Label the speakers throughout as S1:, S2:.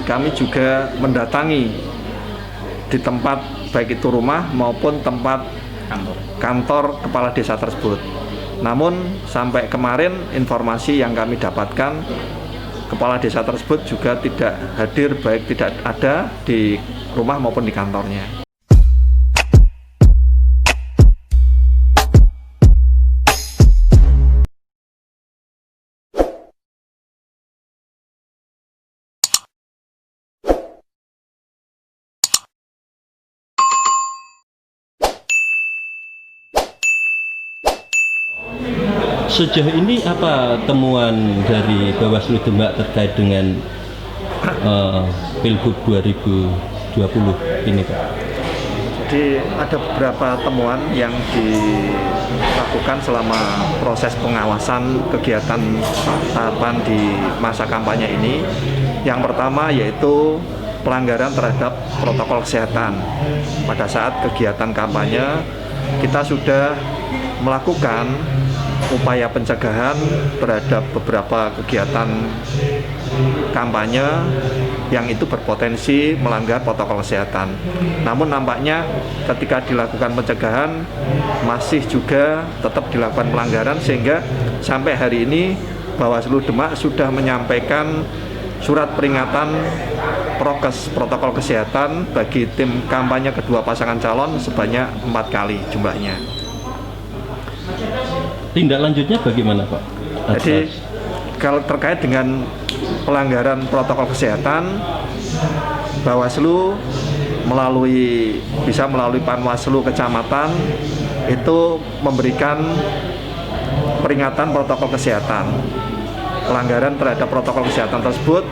S1: ini kami juga mendatangi di tempat baik itu rumah maupun tempat kantor kepala desa tersebut. Namun sampai kemarin informasi yang kami dapatkan, kepala desa tersebut juga tidak hadir, baik tidak ada di rumah maupun di kantornya.
S2: Sejauh ini apa temuan dari Bawaslu Demak terkait dengan Pilgub 2020 ini, Pak?
S1: Jadi ada beberapa temuan yang dilakukan selama proses pengawasan kegiatan tahapan di masa kampanye ini. Yang pertama yaitu pelanggaran terhadap protokol kesehatan. Pada saat kegiatan kampanye kita sudah melakukan upaya pencegahan terhadap beberapa kegiatan kampanye yang itu berpotensi melanggar protokol kesehatan. Namun nampaknya ketika dilakukan pencegahan masih juga tetap dilakukan pelanggaran, sehingga sampai hari ini Bawaslu Demak sudah menyampaikan surat peringatan prokes protokol kesehatan bagi tim kampanye kedua pasangan calon sebanyak 4 kali jumlahnya.
S2: Tindak lanjutnya bagaimana, Pak?
S1: Jadi kalau terkait dengan pelanggaran protokol kesehatan, Bawaslu bisa melalui Panwaslu kecamatan itu memberikan peringatan protokol kesehatan. Pelanggaran terhadap protokol kesehatan tersebut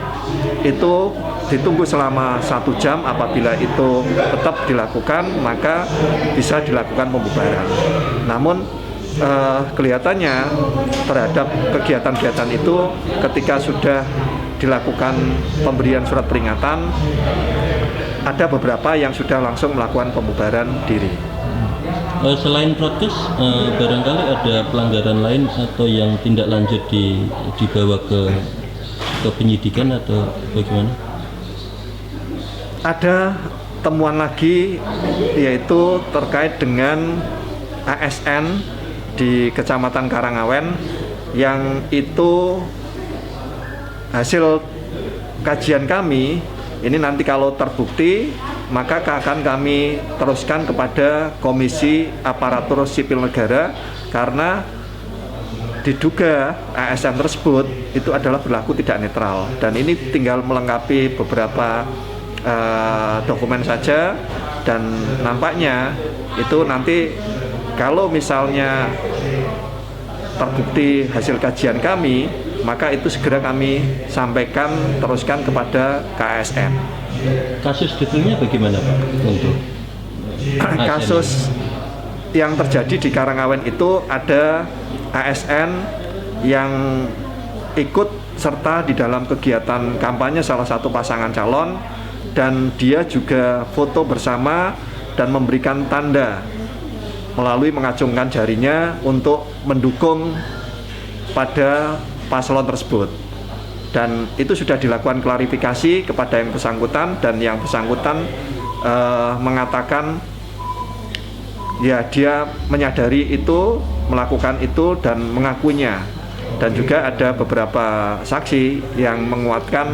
S1: itu ditunggu selama 1 jam. Apabila itu tetap dilakukan, maka bisa dilakukan pembubaran. Namun kelihatannya terhadap kegiatan-kegiatan itu ketika sudah dilakukan pemberian surat peringatan, ada beberapa yang sudah langsung melakukan pembubaran diri.
S2: Selain protes, barangkali ada pelanggaran lain atau yang tindak lanjut dibawa ke penyidikan atau bagaimana?
S1: Ada temuan lagi, yaitu terkait dengan ASN di Kecamatan Karangawen, yang itu hasil kajian kami ini nanti kalau terbukti maka akan kami teruskan kepada Komisi Aparatur Sipil Negara, karena diduga ASN tersebut itu adalah berlaku tidak netral, dan ini tinggal melengkapi beberapa dokumen saja, dan nampaknya itu nanti kalau misalnya terbukti hasil kajian kami, maka itu segera kami sampaikan, teruskan kepada KASN.
S2: Kasus detailnya bagaimana, Pak? Untuk
S1: kasus yang terjadi di Karangawen itu ada ASN yang ikut serta di dalam kegiatan kampanye salah satu pasangan calon, dan dia juga foto bersama dan memberikan tanda melalui mengacungkan jarinya untuk mendukung pada paslon tersebut. Dan itu sudah dilakukan klarifikasi kepada yang bersangkutan, dan yang bersangkutan mengatakan ya dia menyadari itu, melakukan itu dan mengakuinya. Dan juga ada beberapa saksi yang menguatkan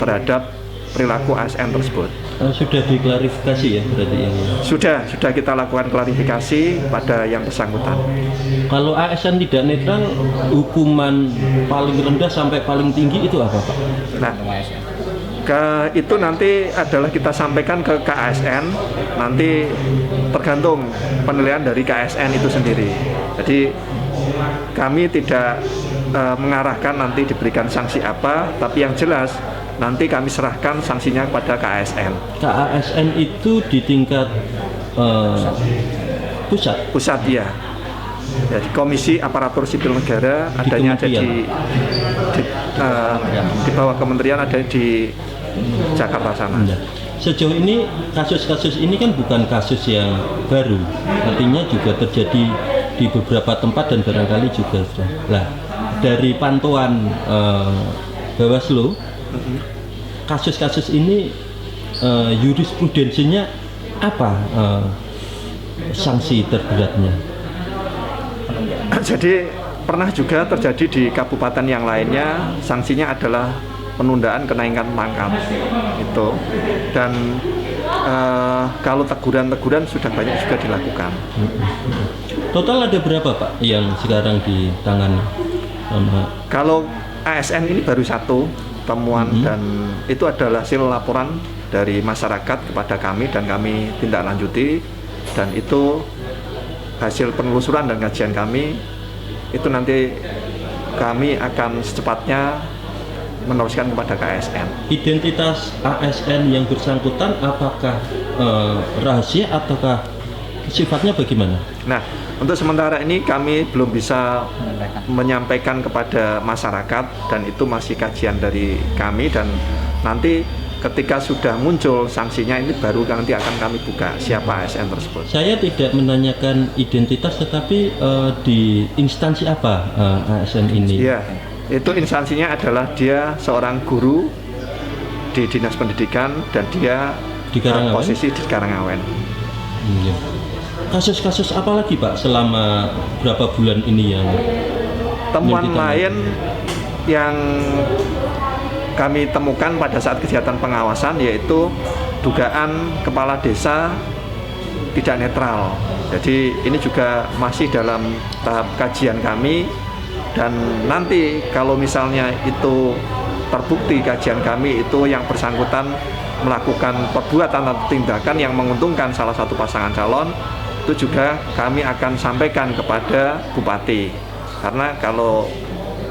S1: terhadap perilaku ASN tersebut.
S2: Sudah diklarifikasi ya berarti ini?
S1: Sudah kita lakukan klarifikasi pada yang bersangkutan.
S2: Kalau ASN tidak netral, hukuman paling rendah sampai paling tinggi itu apa, Pak?
S1: Nah, itu nanti adalah kita sampaikan ke KASN, nanti tergantung penilaian dari KASN itu sendiri. Jadi kami tidak mengarahkan nanti diberikan sanksi apa, tapi yang jelas nanti kami serahkan sanksinya kepada KASN.
S2: KASN itu di tingkat pusat?
S1: Pusat, ya. Jadi Komisi Aparatur Sipil Negara adanya ada di bawah kementerian, ada di Jakarta sana.
S2: Sejauh ini kasus-kasus ini kan bukan kasus yang baru, artinya juga terjadi di beberapa tempat dan barangkali juga sudah. Nah, dari pantauan Bawaslu, kasus-kasus ini jurisprudensinya apa sanksi terberatnya?
S1: Jadi pernah juga terjadi di kabupaten yang lainnya, sanksinya adalah penundaan kenaikan pangkat itu. Dan kalau teguran-teguran sudah banyak juga dilakukan.
S2: Total ada berapa Pak yang sekarang ditangani?
S1: Kalau ASN ini baru satu temuan dan itu adalah hasil laporan dari masyarakat kepada kami dan kami tindak lanjuti, dan itu hasil penelusuran dan kajian kami. Itu nanti kami akan secepatnya meneruskan kepada ASN.
S2: Identitas ASN yang bersangkutan apakah rahasia ataukah sifatnya bagaimana?
S1: Nah, untuk sementara ini kami belum bisa menyampaikan kepada masyarakat dan itu masih kajian dari kami, dan nanti ketika sudah muncul sanksinya ini baru nanti akan kami buka siapa ASN tersebut.
S2: Saya tidak menanyakan identitas, tetapi di instansi apa ASN ini?
S1: Iya, itu instansinya adalah dia seorang guru di Dinas Pendidikan dan dia
S2: Di Karangawen?
S1: posisi di Karangawen.
S2: Iya. Kasus-kasus apa lagi Pak selama berapa bulan ini yang
S1: Temuan
S2: kita
S1: lain yang kami temukan pada saat kegiatan pengawasan yaitu dugaan kepala desa tidak netral. Jadi ini juga masih dalam tahap kajian kami, dan nanti kalau misalnya itu terbukti kajian kami itu yang bersangkutan melakukan perbuatan atau tindakan yang menguntungkan salah satu pasangan calon, itu juga kami akan sampaikan kepada Bupati. Karena kalau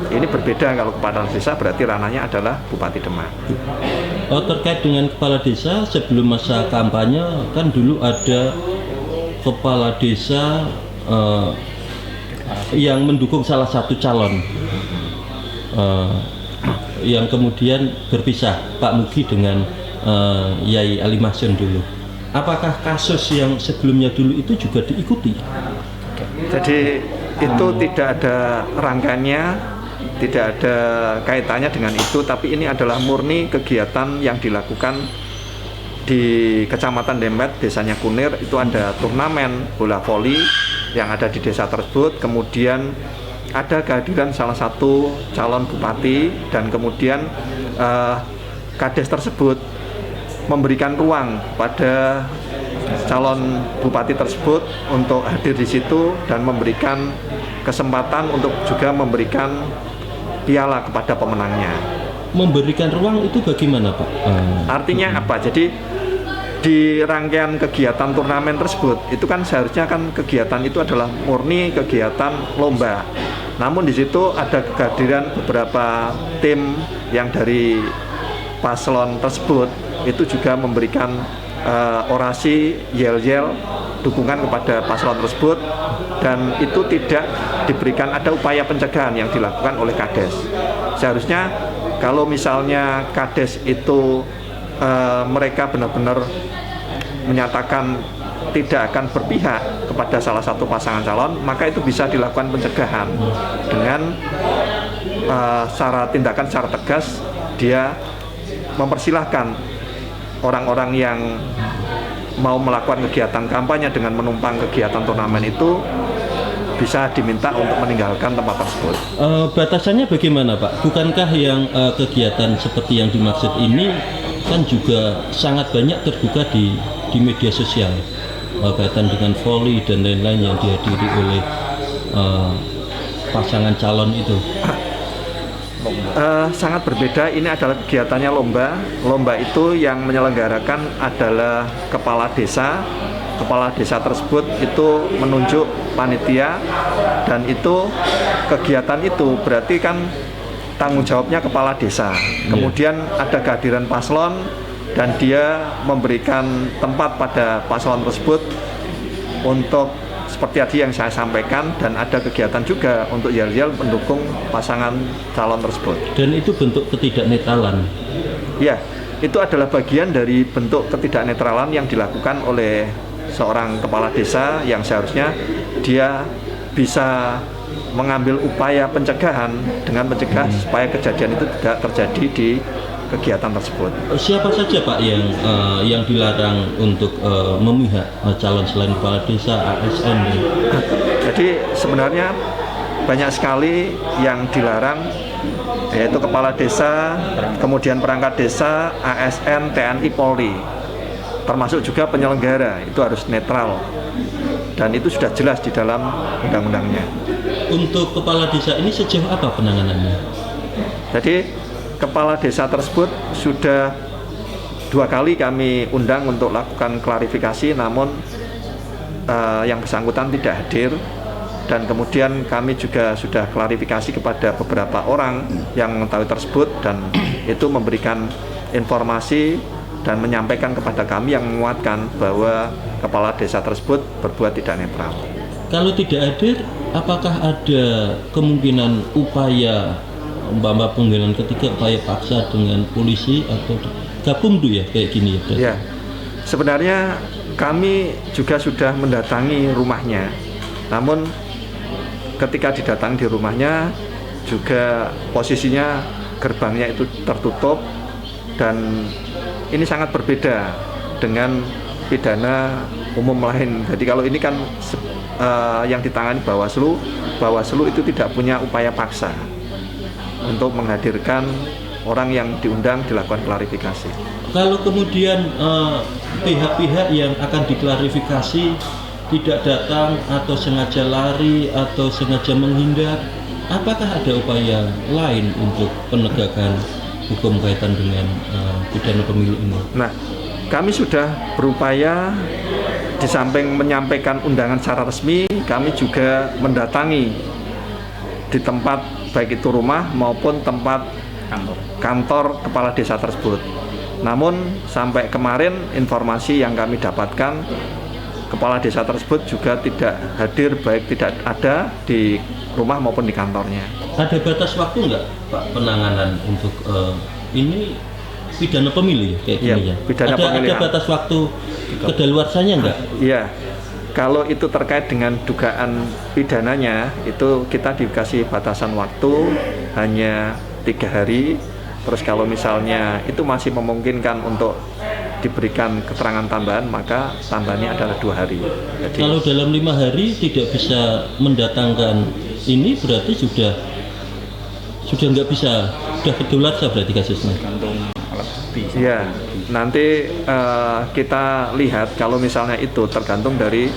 S1: ini berbeda, kalau kepala desa berarti ranahnya adalah Bupati Demak.
S2: terkait dengan kepala desa sebelum masa kampanye kan dulu ada kepala desa yang mendukung salah satu calon yang kemudian berpisah, Pak Mugi dengan Yai Ali Mahsyun dulu. Apakah kasus yang sebelumnya dulu itu juga diikuti?
S1: Jadi itu tidak ada rangkaiannya, tidak ada kaitannya dengan itu, tapi ini adalah murni kegiatan yang dilakukan di Kecamatan Dempet, desanya Kunir. Itu ada turnamen bola voli yang ada di desa tersebut, kemudian ada kehadiran salah satu calon bupati, dan kemudian kades tersebut memberikan ruang pada calon bupati tersebut untuk hadir di situ dan memberikan kesempatan untuk juga memberikan piala kepada pemenangnya.
S2: Memberikan ruang itu bagaimana Pak?
S1: Artinya apa? Jadi di rangkaian kegiatan turnamen tersebut itu kan seharusnya kan kegiatan itu adalah murni kegiatan lomba. Namun di situ ada kehadiran beberapa tim yang dari paslon tersebut itu juga memberikan orasi, yel-yel dukungan kepada paslon tersebut, dan itu tidak diberikan ada upaya pencegahan yang dilakukan oleh Kades. Seharusnya kalau misalnya Kades itu mereka benar-benar menyatakan tidak akan berpihak kepada salah satu pasangan calon, maka itu bisa dilakukan pencegahan dengan tindakan secara tegas. Dia mempersilahkan orang-orang yang mau melakukan kegiatan kampanye dengan menumpang kegiatan turnamen itu bisa diminta untuk meninggalkan tempat tersebut.
S2: Batasannya bagaimana Pak? Bukankah yang kegiatan seperti yang dimaksud ini kan juga sangat banyak terbuka di media sosial, kaitan dengan voli dan lain-lain yang dihadiri oleh pasangan calon itu?
S1: Sangat berbeda. Ini adalah kegiatannya lomba. Lomba itu yang menyelenggarakan adalah kepala desa. Kepala desa tersebut itu menunjuk panitia, dan itu kegiatan itu berarti kan tanggung jawabnya kepala desa. Kemudian ada kehadiran paslon dan dia memberikan tempat pada paslon tersebut untuk seperti tadi yang saya sampaikan, dan ada kegiatan juga untuk yel-yel mendukung pasangan calon tersebut.
S2: Dan itu bentuk ketidaknetralan?
S1: Ya, itu adalah bagian dari bentuk ketidaknetralan yang dilakukan oleh seorang kepala desa yang seharusnya dia bisa mengambil upaya pencegahan dengan mencegah supaya kejadian itu tidak terjadi di kegiatan tersebut.
S2: Siapa saja Pak yang dilarang untuk memihak calon selain kepala desa, ASN?
S1: Jadi sebenarnya banyak sekali yang dilarang, yaitu kepala desa, kemudian perangkat desa, ASN, TNI, Polri, termasuk juga penyelenggara, itu harus netral. Dan itu sudah jelas di dalam undang-undangnya.
S2: Untuk kepala desa ini sejauh apa penanganannya?
S1: Jadi kepala desa tersebut sudah 2 kali kami undang untuk lakukan klarifikasi, namun yang bersangkutan tidak hadir. Dan kemudian kami juga sudah klarifikasi kepada beberapa orang yang mengetahui tersebut, dan itu memberikan informasi dan menyampaikan kepada kami yang menguatkan bahwa kepala desa tersebut berbuat tidak netral.
S2: Kalau tidak hadir, apakah ada kemungkinan upaya pembelaan ketiga, upaya paksa dengan polisi atau gabung tuh ya kayak gini ya?
S1: Ya, sebenarnya kami juga sudah mendatangi rumahnya, namun ketika didatangi di rumahnya juga posisinya gerbangnya itu tertutup, dan ini sangat berbeda dengan pidana umum lain. Jadi kalau ini kan yang ditangani Bawaslu itu tidak punya upaya paksa untuk menghadirkan orang yang diundang dilakukan klarifikasi.
S2: Kalau kemudian pihak-pihak yang akan diklarifikasi tidak datang atau sengaja lari atau sengaja menghindar, apakah ada upaya lain untuk penegakan hukum kaitan dengan pidana pemilu ini?
S1: Nah, kami sudah berupaya, di samping menyampaikan undangan secara resmi, kami juga mendatangi di tempat baik itu rumah maupun tempat kantor kepala desa tersebut. Namun sampai kemarin informasi yang kami dapatkan, kepala desa tersebut juga tidak hadir, baik tidak ada di rumah maupun di kantornya.
S2: Ada batas waktu nggak Pak penanganan untuk ini pidana pemilu ya kayak gini ya? Ada batas waktu kedaluarsanya nggak?
S1: Iya. Kalau itu terkait dengan dugaan pidananya, itu kita dikasih batasan waktu hanya 3 hari. Terus kalau misalnya itu masih memungkinkan untuk diberikan keterangan tambahan, maka tambahannya adalah 2 hari. Jadi,
S2: kalau dalam 5 hari tidak bisa mendatangkan ini, berarti sudah nggak bisa, sudah kedaluarsa berarti kasusnya.
S1: Ya, nanti kita lihat kalau misalnya itu tergantung dari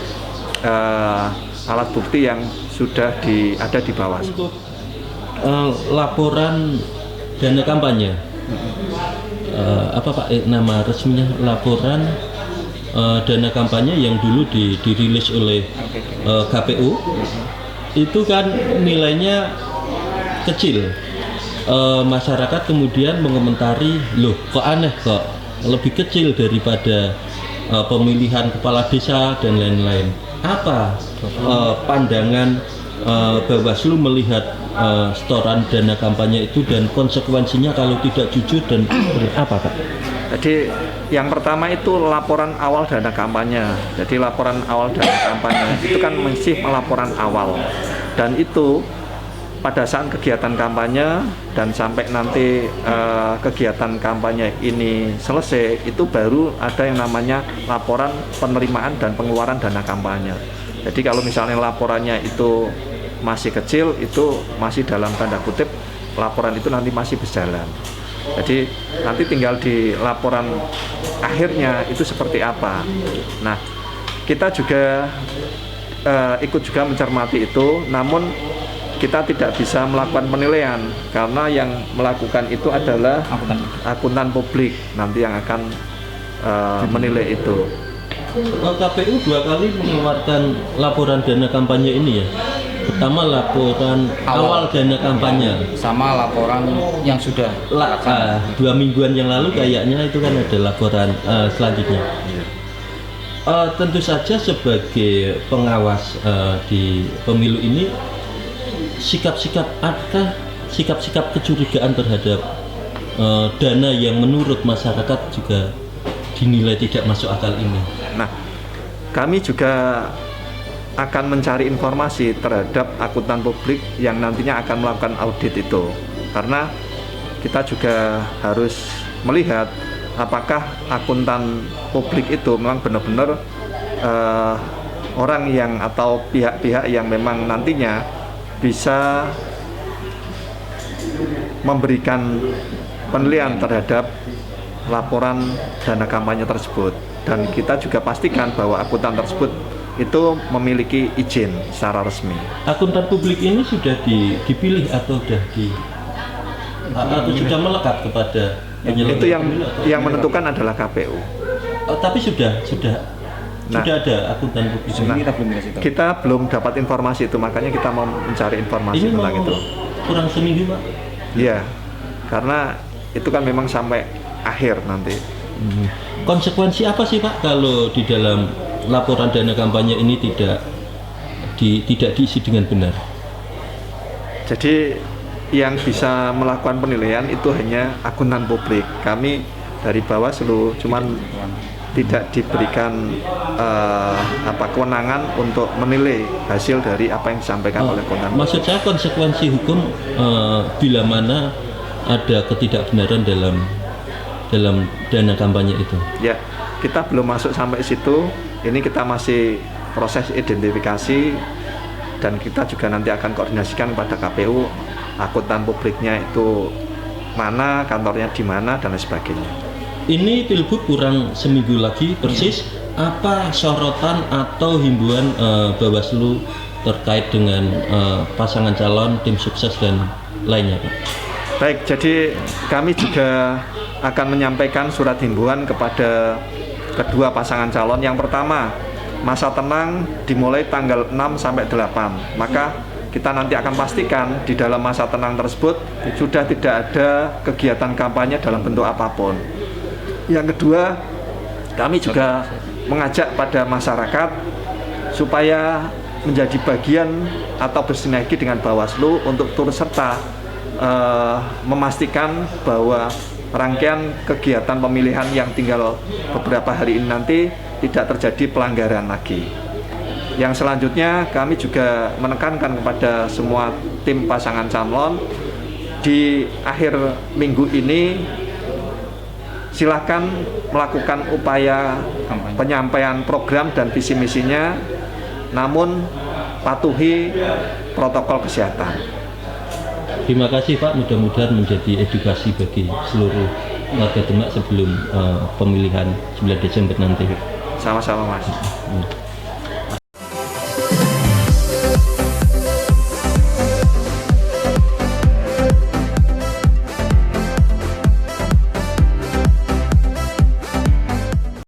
S1: alat bukti yang sudah ada di Bawaslu.
S2: Untuk laporan dana kampanye, apa Pak nama resminya, laporan dana kampanye yang dulu dirilis oleh KPU, itu kan nilainya kecil. Masyarakat kemudian mengomentari, loh kok aneh, kok lebih kecil daripada pemilihan kepala desa dan lain-lain. Apa pandangan Bawaslu melihat setoran dana kampanye itu dan konsekuensinya kalau tidak jujur, dan apa Pak?
S1: Jadi yang pertama itu laporan awal dana kampanye. Jadi laporan awal dana kampanye itu kan masih laporan awal, dan itu pada saat kegiatan kampanye dan sampai nanti kegiatan kampanye ini selesai, itu baru ada yang namanya laporan penerimaan dan pengeluaran dana kampanye. Jadi kalau misalnya laporannya itu masih kecil, itu masih dalam tanda kutip laporan itu nanti masih berjalan. Jadi nanti tinggal di laporan akhirnya itu seperti apa. Nah, kita juga ikut juga mencermati itu, namun kita tidak bisa melakukan penilaian karena yang melakukan itu adalah akuntan publik nanti yang akan menilai itu.
S2: KPU 2 kali mengeluarkan laporan dana kampanye ini ya. Pertama laporan awal dana kampanye,
S3: sama laporan yang sudah
S2: 2 mingguan yang lalu kayaknya itu kan ada laporan selanjutnya. Tentu saja sebagai pengawas di pemilu ini, sikap-sikap kecurigaan terhadap dana yang menurut masyarakat juga dinilai tidak masuk akal ini.
S1: Nah, kami juga akan mencari informasi terhadap akuntan publik yang nantinya akan melakukan audit itu, karena kita juga harus melihat apakah akuntan publik itu memang benar-benar orang yang atau pihak-pihak yang memang nantinya bisa memberikan penilaian terhadap laporan dana kampanye tersebut, dan kita juga pastikan bahwa akuntan tersebut itu memiliki izin secara resmi.
S2: Akuntan publik ini sudah dipilih atau sudah melekat kepada penyelenggara?
S1: Itu yang menentukan adalah KPU.
S2: Tapi sudah ada akuntan publik.
S1: Nah, kita belum dapat informasi itu, makanya kita mau mencari informasi
S2: ini
S1: tentang itu.
S2: Kurang seminggu, Pak?
S1: Iya, karena itu kan memang sampai akhir nanti.
S2: Konsekuensi apa sih, Pak, kalau di dalam laporan dana kampanye ini tidak diisi dengan benar?
S1: Jadi yang bisa melakukan penilaian itu hanya akuntan publik. Kami dari Bawaslu cuman tidak diberikan kewenangan untuk menilai hasil dari apa yang disampaikan oleh akuntan.
S2: Maksud saya konsekuensi hukum bila mana ada ketidakbenaran dalam dana kampanye itu.
S1: Ya, kita belum masuk sampai situ. Ini kita masih proses identifikasi, dan kita juga nanti akan koordinasikan kepada KPU akuntan publiknya itu mana, kantornya di mana, dan lain sebagainya.
S2: Ini Pilgub kurang seminggu lagi persis. Apa sorotan atau himbauan Bawaslu terkait dengan pasangan calon, tim sukses dan lainnya, Pak?
S1: Baik, jadi kami juga akan menyampaikan surat himbauan kepada kedua pasangan calon. Yang pertama, masa tenang dimulai tanggal 6 sampai 8. Maka kita nanti akan pastikan di dalam masa tenang tersebut sudah tidak ada kegiatan kampanye dalam bentuk apapun. Yang kedua, kami juga mengajak pada masyarakat supaya menjadi bagian atau bersinergi dengan Bawaslu untuk turut serta memastikan bahwa rangkaian kegiatan pemilihan yang tinggal beberapa hari ini nanti tidak terjadi pelanggaran lagi. Yang selanjutnya, kami juga menekankan kepada semua tim pasangan calon di akhir minggu ini silakan melakukan upaya penyampaian program dan visi misinya, namun patuhi protokol kesehatan.
S2: Terima kasih, Pak, mudah-mudahan menjadi edukasi bagi seluruh warga Demak sebelum pemilihan 9 Desember nanti.
S1: Sama-sama, Mas.